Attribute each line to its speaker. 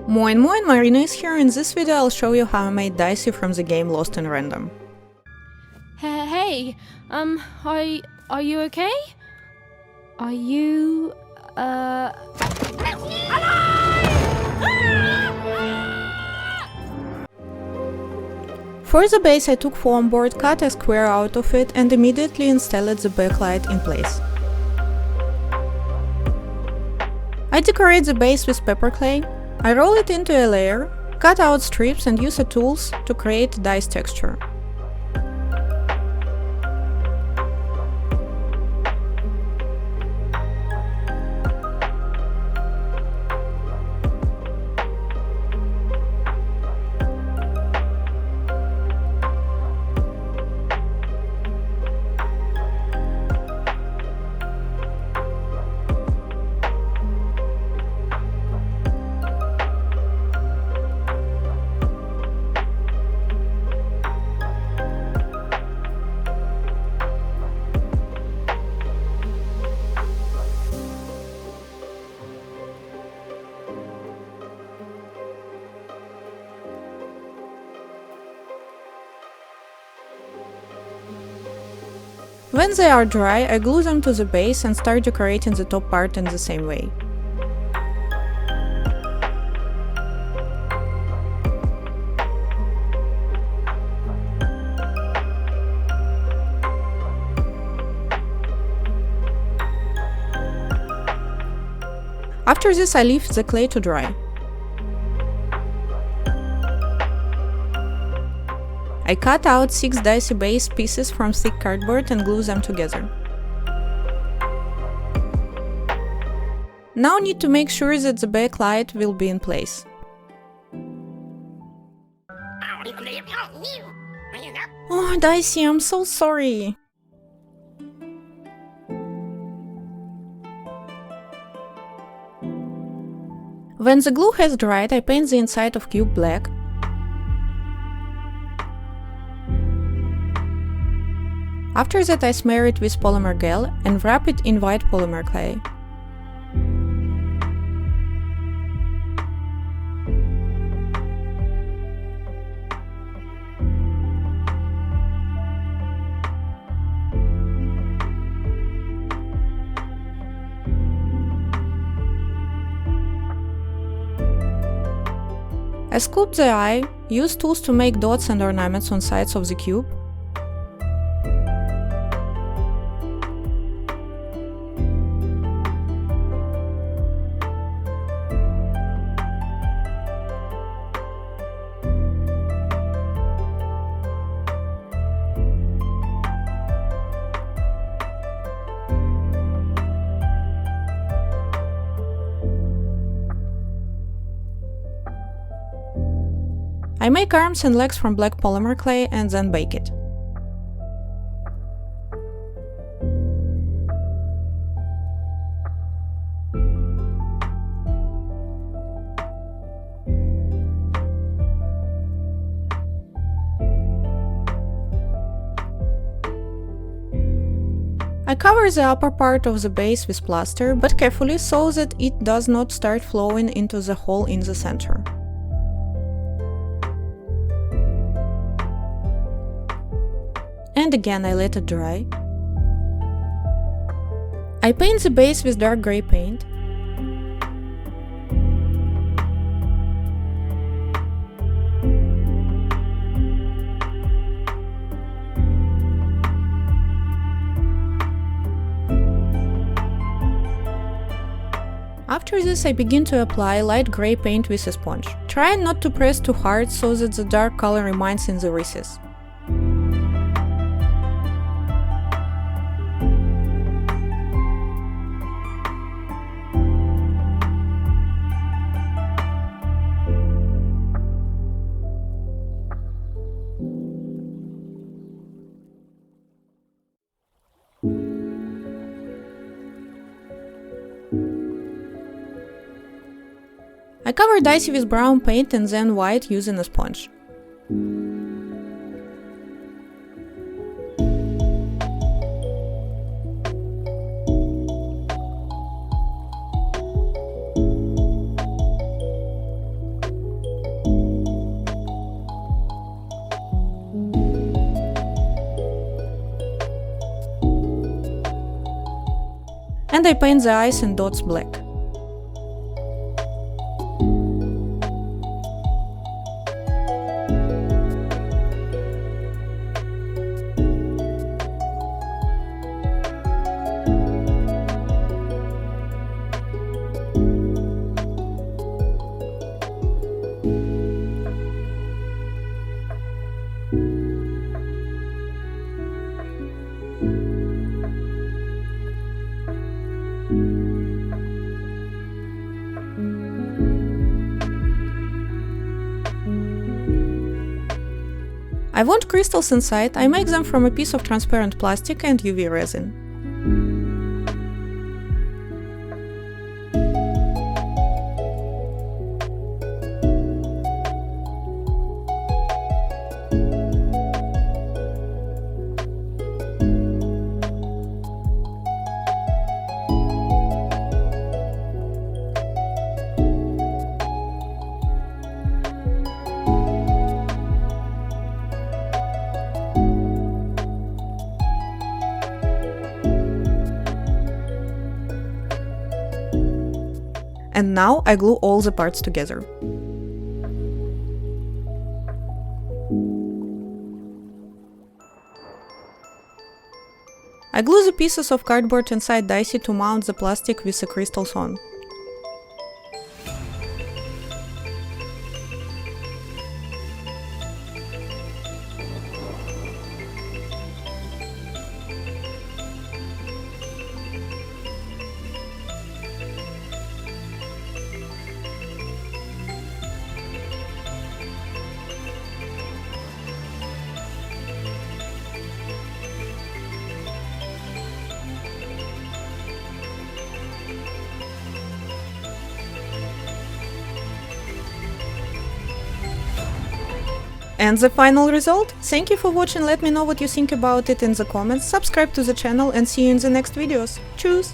Speaker 1: Moin, Marina is here. In this video I'll show you how I made Dicey from the game Lost in Random.
Speaker 2: Hey, are you okay? Are you,
Speaker 1: For the base I took foam board, cut a square out of it and immediately installed the backlight in place. I decorate the base with pepper clay. I roll it into a layer, cut out strips and use the tools to create dice texture. When they are dry, I glue them to the base and start decorating the top part in the same way. After this, I leave the clay to dry. I cut out 6 Dicey base pieces from thick cardboard and glue them together. Now need to make sure that the backlight will be in place. Oh, Dicey, I'm so sorry! When the glue has dried, I paint the inside of cube black. After that I smear it with polymer gel and wrap it in white polymer clay. I scoop the eye, use tools to make dots and ornaments on sides of the cube. I make arms and legs from black polymer clay and then bake it. I cover the upper part of the base with plaster, but carefully so that it does not start flowing into the hole in the center. And again I let it dry. I paint the base with dark grey paint. After this I begin to apply light grey paint with a sponge. Try not to press too hard so that the dark color remains in the recess. I cover Dicey with brown paint and then white using a sponge. and I paint the eyes and dots black. I want crystals inside. I make them from a piece of transparent plastic and UV resin. And now I glue all the parts together. I glue the pieces of cardboard inside Dicey to mount the plastic with the crystals on. And the final result? Thank you for watching, let me know what you think about it in the comments, subscribe to the channel and see you in the next videos. Tschüss!